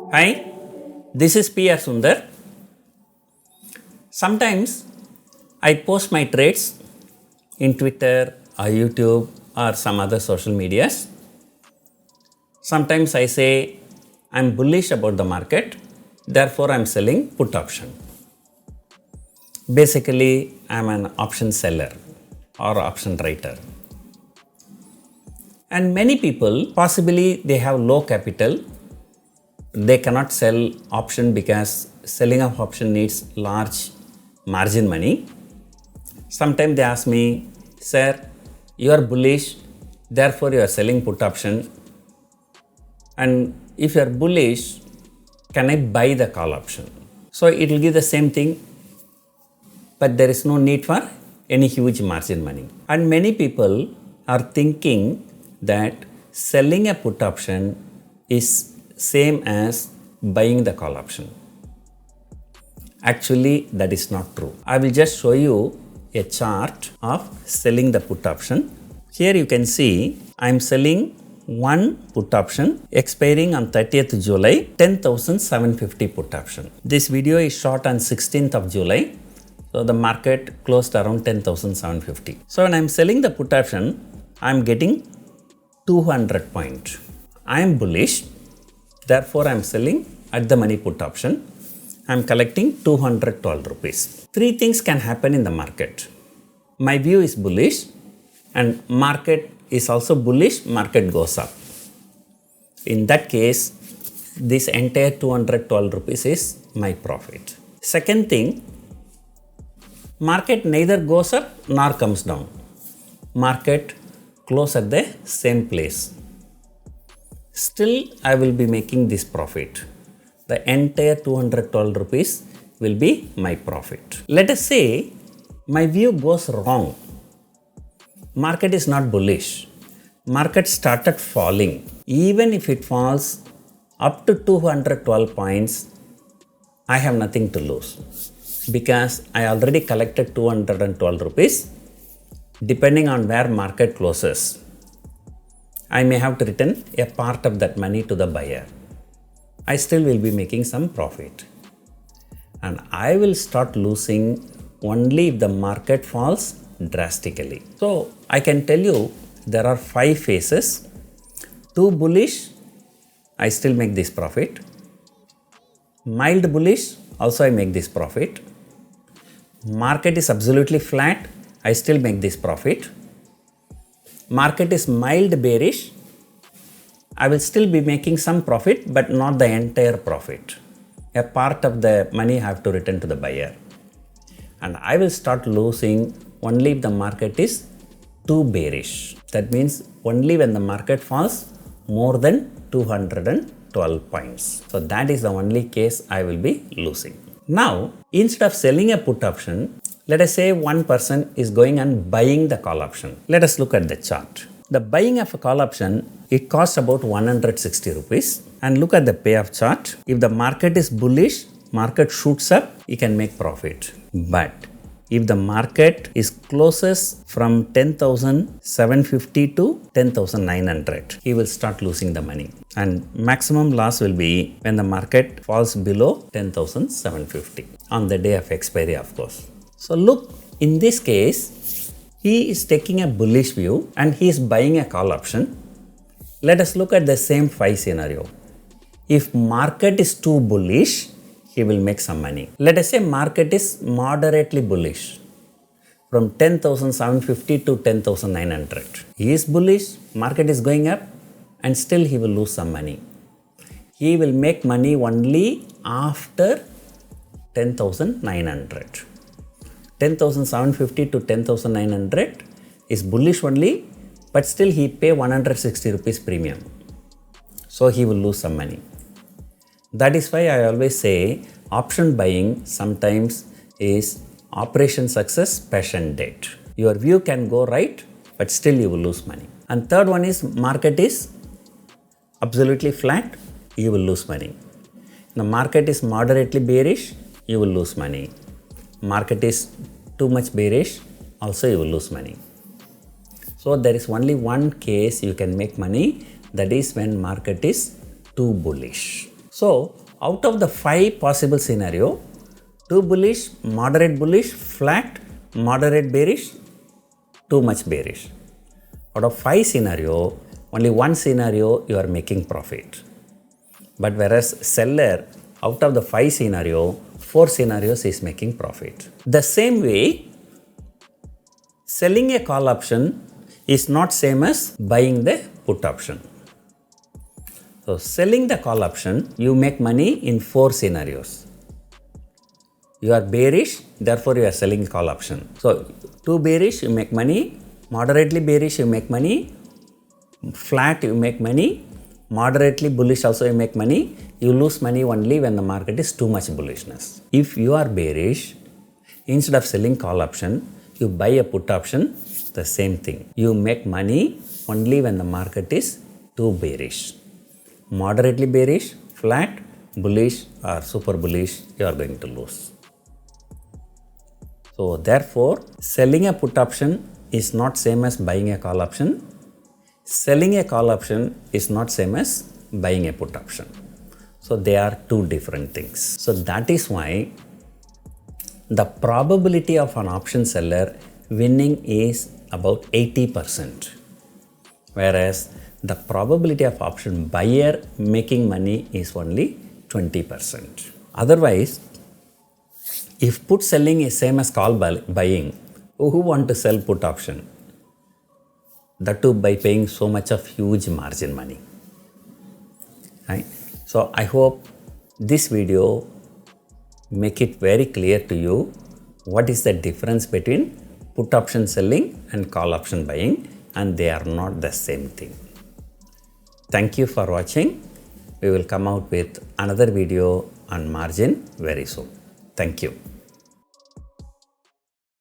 Hi, this is P.R. Sundar. Sometimes I post my trades in Twitter or YouTube or some other social medias. Sometimes I say I'm bullish about the market, therefore I'm selling put option. Basically, I'm an option seller or option writer. And many people, possibly they have low capital, they cannot sell option because selling of option needs large margin money. Sometimes they ask me, sir, you are bullish, therefore you are selling put option. And if you are bullish, can I buy the call option? So it will give the same thing, but there is no need for any huge margin money. And many people are thinking that selling a put option is same as buying the call option. Actually, that is not true. I will just show you a chart of selling the put option. Here you can see I am selling one put option expiring on 30th July, 10,750 put option. This video is shot on 16th of July. So the market closed around 10,750. So when I am selling the put option, I am getting 200 points. I am bullish. Therefore, I am selling at the money put option. I am collecting 212 rupees. Three things can happen in the market. My view is bullish and market is also bullish, market goes up. In that case, this entire 212 rupees is my profit. Second thing, market neither goes up nor comes down. Market close at the same place. Still, I will be making this profit. The entire 212 rupees will be my profit. Let us say my view goes wrong. Market is not bullish. Market started falling. Even if it falls up to 212 points, I have nothing to lose because I already collected 212 rupees. Depending on where market closes, I may have to return a part of that money to the buyer. I still will be making some profit. And I will start losing only if the market falls drastically. So I can tell you there are 5 phases. 2 bullish, I still make this profit. Mild bullish, also I make this profit. Market is absolutely flat, I still make this profit. Market is mild bearish, I will still be making some profit but not the entire profit. A part of the money I have to return to the buyer. And I will start losing only if the market is too bearish. That means only when the market falls more than 212 points. So that is the only case I will be losing. Now, instead of selling a put option, let us say one person is going and buying the call option. Let us look at the chart. The buying of a call option, it costs about 160 rupees. And look at the payoff chart. If the market is bullish, market shoots up, you can make profit. But if the market is closes from 10,750 to 10,900, he will start losing the money. And maximum loss will be when the market falls below 10,750 on the day of expiry, of course. So look, in this case, he is taking a bullish view and he is buying a call option. Let us look at the same 5 scenario. If market is too bullish, he will make some money. Let us say market is moderately bullish from 10,750 to 10,900. He is bullish, market is going up and still he will lose some money. He will make money only after 10,900. 10,750 to 10,900 is bullish only, but still he pay 160 rupees premium. So he will lose some money. That is why I always say option buying sometimes is operation success, passion debt. Your view can go right, but still you will lose money. And third one is market is absolutely flat, you will lose money. The market is moderately bearish, you will lose money. Market is too much bearish, also you will lose money. So there is only one case you can make money, that is when market is too bullish. So out of the 5 possible scenario, too bullish, moderate bullish, flat, moderate bearish, too much bearish. Out of 5 scenario, only 1 scenario you are making profit. But whereas seller, out of the 5 scenario, 4 scenarios is making profit. The same way, selling a call option is not same as buying the put option. So selling the call option, you make money in 4 scenarios. You are bearish, therefore you are selling call option. So too bearish, you make money. Moderately bearish, you make money. Flat, you make money. Moderately bullish also you make money. You lose money only when the market is too much bullishness. If you are bearish, instead of selling call option, you buy a put option, the same thing. You make money only when the market is too bearish. Moderately bearish, flat, bullish or super bullish, you are going to lose. So therefore, selling a put option is not same as buying a call option. Selling a call option is not same as buying a put option. So they are two different things. So that is why the probability of an option seller winning is about 80%. Whereas the probability of option buyer making money is only 20%. Otherwise, if put selling is same as call buying, who want to sell put option? That too by paying so much of huge margin money. Right? So I hope this video make it very clear to you what is the difference between put option selling and call option buying, and they are not the same thing. Thank you for watching. We will come out with another video on margin very soon. Thank you.